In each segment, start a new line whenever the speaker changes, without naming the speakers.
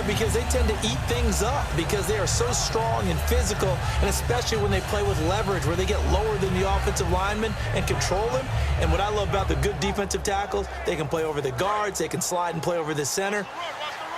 Yeah, because they tend to eat things up because they are so strong and physical, and especially when they play with leverage where they get lower than the offensive lineman and control them. And what I love about the good defensive tackles, they can play over the guards, they can slide and play over the center.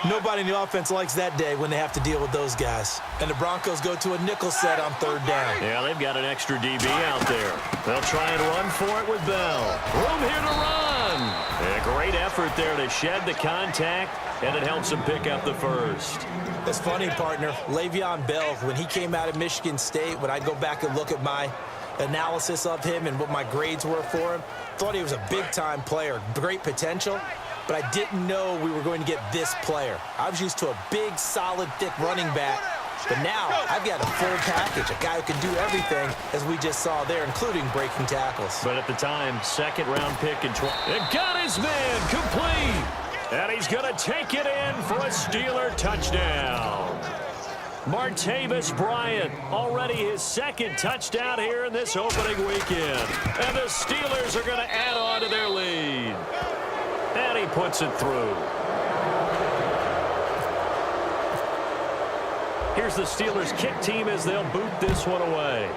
Nobody in the offense likes that day when they have to deal with those guys. And the Broncos go to a nickel set on third down.
Yeah, they've got an extra DB out there. They'll try and run for it with Bell. Room here to run. And a great effort there to shed the contact, and it helps him pick up the first.
It's funny, partner. Le'Veon Bell, when he came out of Michigan State, when I go back and look at my analysis of him and what my grades were for him, thought he was a big-time player, great potential. But I didn't know we were going to get this player. I was used to a big, solid, thick running back. But now I've got a full package, a guy who can do everything, as we just saw there, including breaking tackles.
But at the time, second-round pick and it got his man complete. And he's going to take it in for a Steeler touchdown. Martavis Bryant, already his second touchdown here in this opening weekend. And the Steelers are going to add on to their lead. And he puts it through. Here's the Steelers kick team as they'll boot this one away.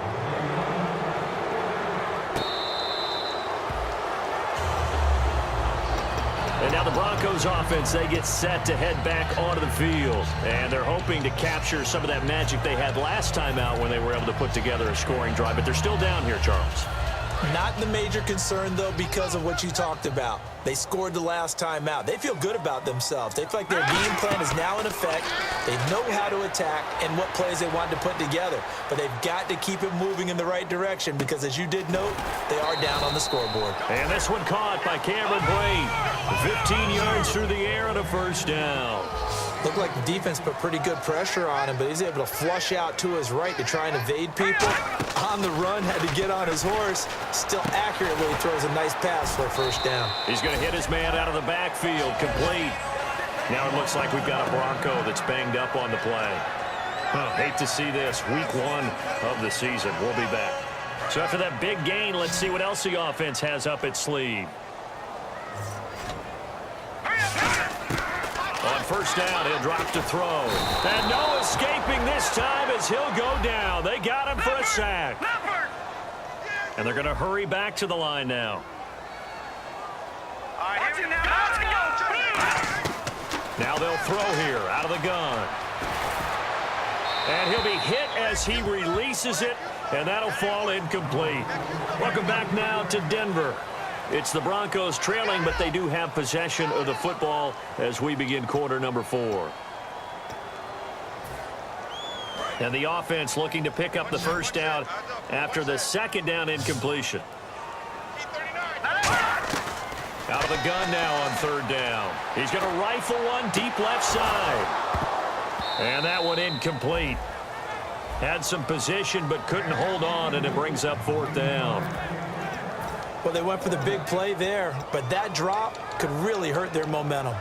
And now the Broncos offense, they get set to head back onto the field. And they're hoping to capture some of that magic they had last time out when they were able to put together a scoring drive. But they're still down here, Charles.
Not the major concern, though, because of what you talked about. They scored the last time out. They feel good about themselves. They feel like their game plan is now in effect. They know how to attack and what plays they want to put together. But they've got to keep it moving in the right direction because, as you did note, they are down on the scoreboard.
And this one caught by Cameron Brate. 15 yards through the air and a first down.
Looked like the defense put pretty good pressure on him, but he's able to flush out to his right to try and evade people. On the run, had to get on his horse. Still accurately throws a nice pass for a first down.
He's going to hit his man out of the backfield, complete. Now it looks like we've got a Bronco that's banged up on the play. Hate to see this. Week 1 of the season. We'll be back. So after that big gain, let's see what else the offense has up its sleeve. On first down, he'll drop to throw. And no escaping this time as he'll go down. They got him for a sack. And they're going to hurry back to the line now. Now they'll throw here out of the gun. And he'll be hit as he releases it, and that'll fall incomplete. Welcome back now to Denver. It's the Broncos trailing, but they do have possession of the football as we begin quarter number 4. And the offense looking to pick up the first down after the second down incompletion. Out of the gun now on third down. He's going to rifle one deep left side. And that one incomplete. Had some position but couldn't hold on, and it brings up fourth down.
Well, they went for the big play there, but that drop could really hurt their momentum.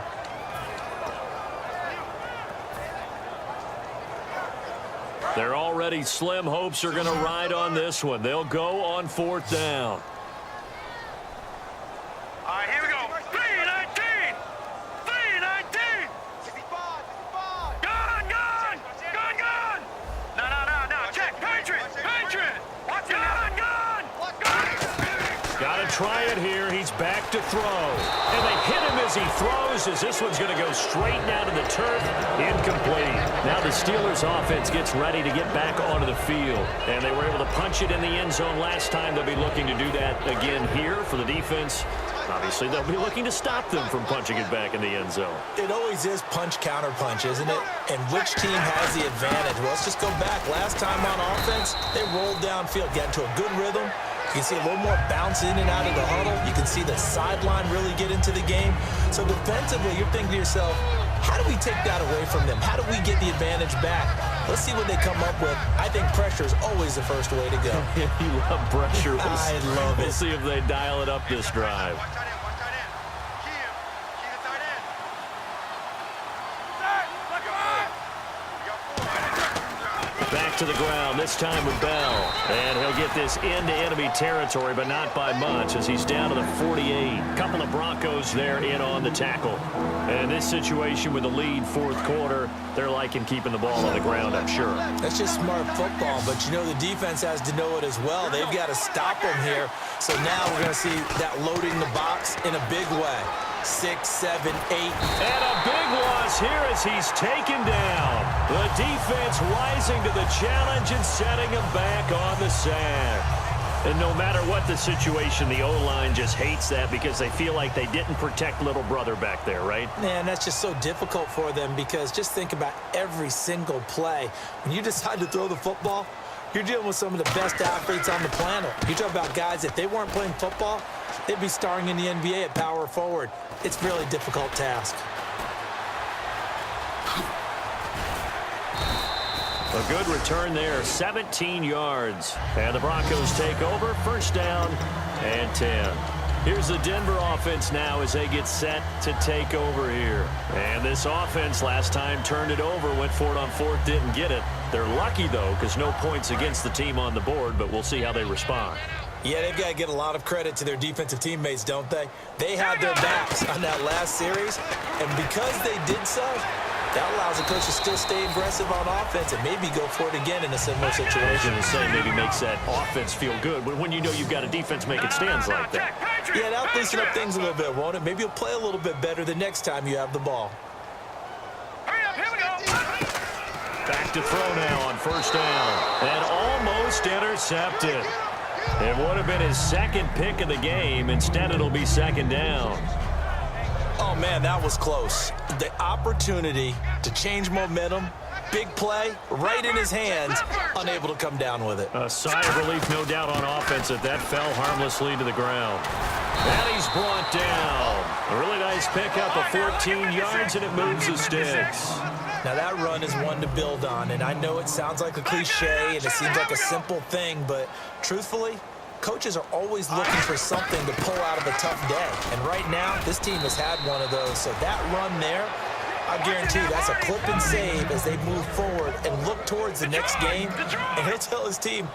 Their already slim hopes are going to ride on this one. They'll go on fourth down.
All right, here we go. 3-19. 3-19. 65. Gun. No. Check. Patriot. Watch gun.
Got to try it here. He's back to throw. And they hit him as he throws, as this one's going to go straight down to the turf. Incomplete. Now the Steelers offense gets ready to get back onto the field. And they were able to punch it in the end zone last time. They'll be looking to do that again here for the defense. Obviously, they'll be looking to stop them from punching it back in the end zone.
It always is punch-counter-punch, isn't it? And which team has the advantage? Well, let's just go back. Last time on offense, they rolled downfield, got into a good rhythm. You can see a little more bounce in and out of the huddle. You can see the sideline really get into the game. So defensively, you're thinking to yourself, how do we take that away from them? How do we get the advantage back? Let's see what they come up with. I think pressure is always the first way to go.
You love pressure.
I love it.
We'll see if they dial it up this drive. Back to the ground, this time with Bell. And he'll get this into enemy territory, but not by much as he's down to the 48. Couple of Broncos there in on the tackle. And this situation with the lead fourth quarter, they're liking keeping the ball on the ground, I'm sure.
That's just smart football, but you know the defense has to know it as well. They've got to stop them here. So now we're going to see that loading the box in a big way. 6, 7, 8.
And a big loss here as he's taken down. The defense rising to the challenge and setting him back on the sack. And no matter what the situation, the O-line just hates that because they feel like they didn't protect little brother back there, right?
Man, that's just so difficult for them because just think about every single play. When you decide to throw the football, you're dealing with some of the best athletes on the planet. You talk about guys, if they weren't playing football, they'd be starring in the NBA at power forward. It's a really difficult task.
A good return there, 17 yards. And the Broncos take over, first down and 10. Here's the Denver offense now as they get set to take over here. And this offense last time turned it over, went for it on fourth, didn't get it. They're lucky, though, because no points against the team on the board, but we'll see how they respond.
Yeah, they've got to get a lot of credit to their defensive teammates, don't they? They had their backs on that last series, and because they did so, that allows the coach to still stay aggressive on offense and maybe go for it again in a similar situation.
I was going to say maybe makes that offense feel good, but when you know you've got a defense making stands like that.
Yeah, that'll loosen up things a little bit, won't it? Maybe you'll play a little bit better the next time you have the ball.
Hurry up, here we go.
Back to throw now on first down. And almost intercepted. It would have been his second pick of the game. Instead, it'll be second down.
Oh, man, that was close. The opportunity to change momentum, big play, right in his hands, unable to come down with it.
A sigh of relief, no doubt, on offense that fell harmlessly to the ground. And he's brought down. A really nice pickup of 14 yards, and it moves the sticks.
Now, that run is one to build on, and I know it sounds like a cliche, and it seems like a simple thing, but truthfully, coaches are always looking for something to pull out of a tough day. And right now, this team has had one of those. So that run there, I guarantee you that's a clip and save as they move forward and look towards the next game. And he'll tell his team,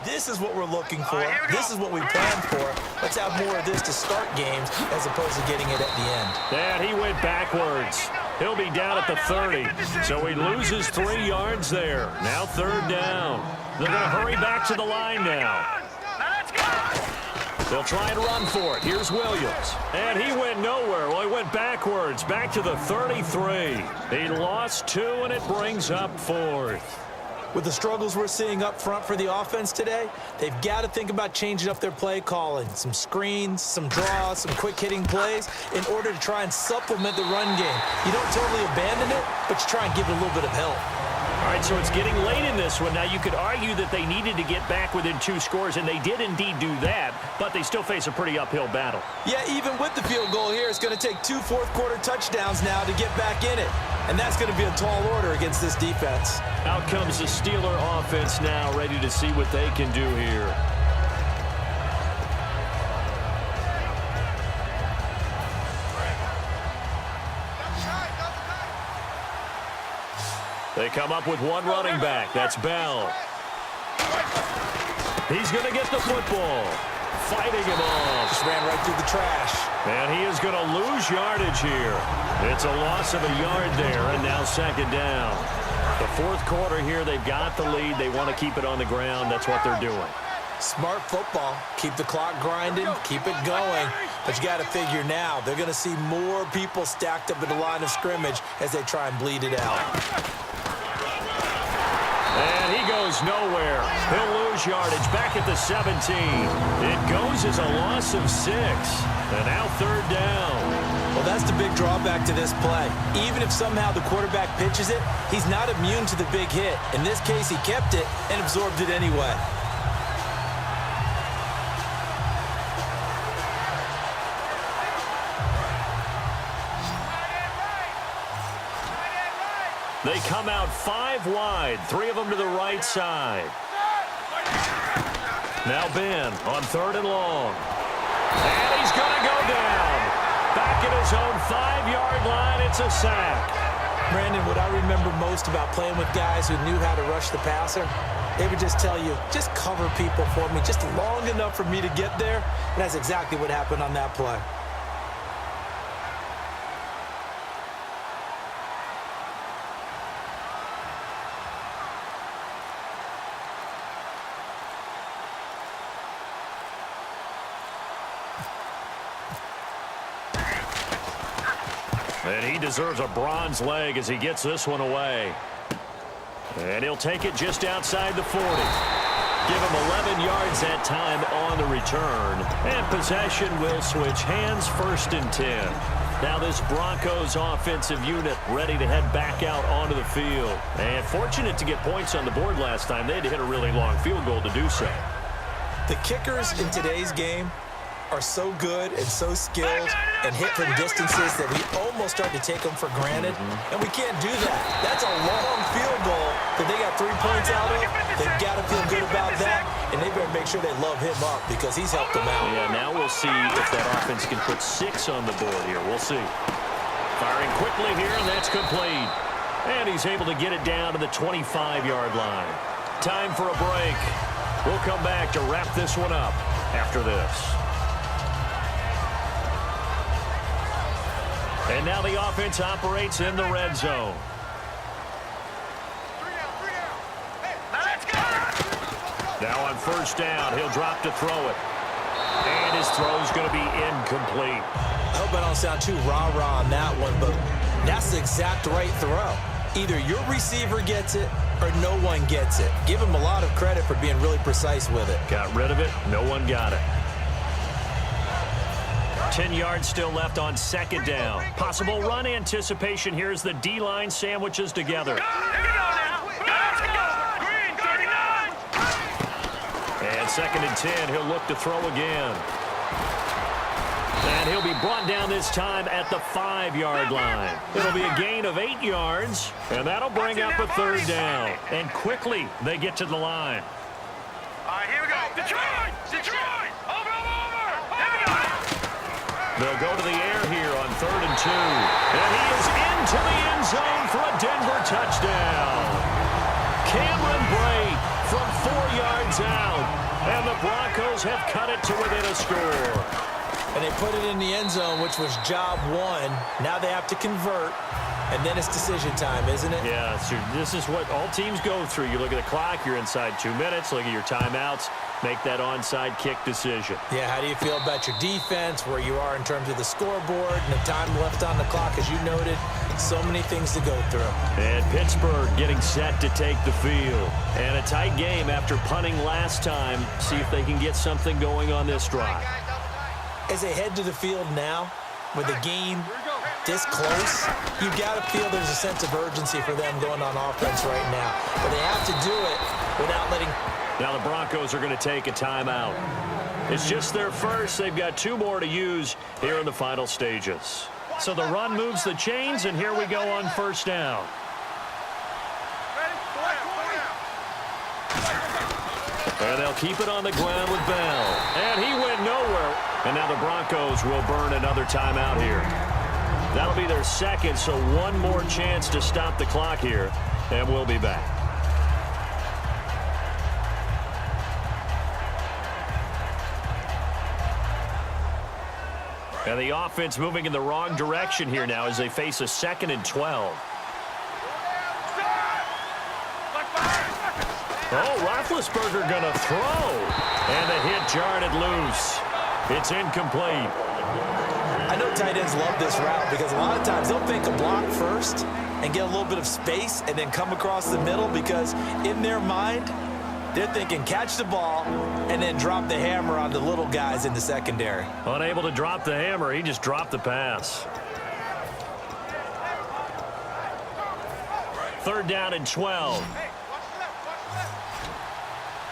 this is what we're looking for. This is what we planned for. Let's have more of this to start games as opposed to getting it at the end.
And he went backwards. He'll be down at the 30. So he loses 3 yards there. Now third down. They're going to hurry back to the line now. They'll try and run for it. Here's Williams. And he went nowhere. Well, he went backwards, back to the 33. He lost 2, and it brings up fourth.
With the struggles we're seeing up front for the offense today, they've got to think about changing up their play calling. Some screens, some draws, some quick-hitting plays in order to try and supplement the run game. You don't totally abandon it, but you try and give it a little bit of help.
All right, so it's getting late in this one. Now, you could argue that they needed to get back within 2 scores, and they did indeed do that, but they still face a pretty uphill battle.
Yeah, even with the field goal here, it's going to take 2 fourth-quarter touchdowns now to get back in it, and that's going to be a tall order against this defense.
Out comes the Steeler offense now, ready to see what they can do here. They come up with one running back. That's Bell. He's going to get the football. Fighting him off.
Just ran right through the trash.
And he is going to lose yardage here. It's a loss of a yard there, and now second down. The fourth quarter here, they've got the lead. They want to keep it on the ground. That's what they're doing.
Smart football. Keep the clock grinding. Keep it going. But you got to figure now, they're going to see more people stacked up at the line of scrimmage as they try and bleed it out.
And he goes nowhere. He'll lose yardage back at the 17. It goes as a loss of 6. And now third down.
Well, that's the big drawback to this play. Even if somehow the quarterback pitches it, he's not immune to the big hit. In this case, he kept it and absorbed it anyway.
They come out 5 wide, 3 of them to the right side. Now Ben on third and long. And he's going to go down. Back at his own 5-yard line, it's a sack.
Brandon, what I remember most about playing with guys who knew how to rush the passer, they would just tell you, just cover people for me, just long enough for me to get there. And that's exactly what happened on that play.
And he deserves a bronze leg as he gets this one away. And he'll take it just outside the 40. Give him 11 yards that time on the return. And possession will switch hands, 1st and 10. Now this Broncos offensive unit ready to head back out onto the field. And fortunate to get points on the board last time. They had to hit a really long field goal to do so.
The kickers in today's game are so good and so skilled and hit from distances that we almost start to take them for granted, and we can't do that. That's a long field goal that they got 3 points out of. They've got to feel good about that, and they better make sure they love him up because he's helped them out.
Yeah, now we'll see if that offense can put 6 on the board here. We'll see. Firing quickly here, and that's complete. And he's able to get it down to the 25-yard line. Time for a break. We'll come back to wrap this one up after this. And now the offense operates in the red zone. Now on 1st down, he'll drop to throw it. And his throw's going to be incomplete.
I hope I don't sound too rah-rah on that one, but that's the exact right throw. Either your receiver gets it or no one gets it. Give him a lot of credit for being really precise with it.
Got rid of it. No one got it. 10 yards still left on 2nd down. Possible run anticipation here as the D-line sandwiches together. And 2nd and 10, he'll look to throw again. And he'll be brought down this time at the 5-yard line. It'll be a gain of 8 yards, and that'll bring up a 3rd down. And quickly, they get to the line.
All right, here we go. Detroit! Detroit! Over!
They'll go to the air here on 3rd and 2. And he is into the end zone for a Denver touchdown. Cameron Brate from 4 yards out. And the Broncos have cut it to within a score.
And they put it in the end zone, which was job 1. Now they have to convert. And then it's decision time, isn't it?
Yeah, so this is what all teams go through. You look at the clock, you're inside 2 minutes. Look at your timeouts. Make that onside kick decision.
Yeah, how do you feel about your defense, where you are in terms of the scoreboard, and the time left on the clock, as you noted? So many things to go through.
And Pittsburgh getting set to take the field. And a tight game after punting last time. See if they can get something going on this drive.
As they head to the field now, with the game this close, you've got to feel there's a sense of urgency for them going on offense right now. But they have to do it without letting...
Now the Broncos are going to take a timeout. It's just their first. They've got 2 more to use here in the final stages. So the run moves the chains, and here we go on 1st down. And they'll keep it on the ground with Bell. And he went nowhere. And now the Broncos will burn another timeout here. That'll be their 2nd, so 1 more chance to stop the clock here. And we'll be back. And the offense moving in the wrong direction here now as they face a 2nd and 12. Oh, Roethlisberger going to throw. And the hit jarred it loose. It's incomplete.
I know tight ends love this route because a lot of times they'll fake a block first and get a little bit of space and then come across the middle because in their mind, they're thinking catch the ball and then drop the hammer on the little guys in the secondary.
Unable to drop the hammer, he just dropped the pass. 3rd down and 12.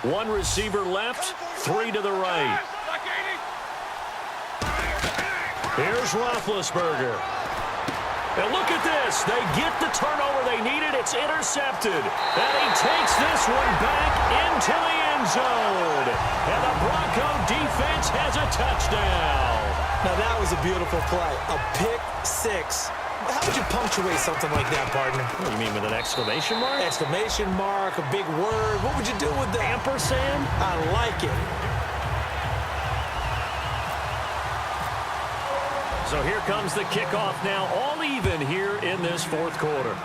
1 receiver left, 3 to the right. Here's Roethlisberger. And look at this. They get the turnover they needed. It's intercepted. And he takes this one back into the end zone. And the Bronco defense has a touchdown.
Now that was a beautiful play. A pick 6 How would you punctuate something like that, partner?
What do you mean, with an exclamation mark?
Exclamation mark, a big word. What would you do with that?
Ampersand?
I like it.
So here comes the kickoff now, all even here in this fourth quarter.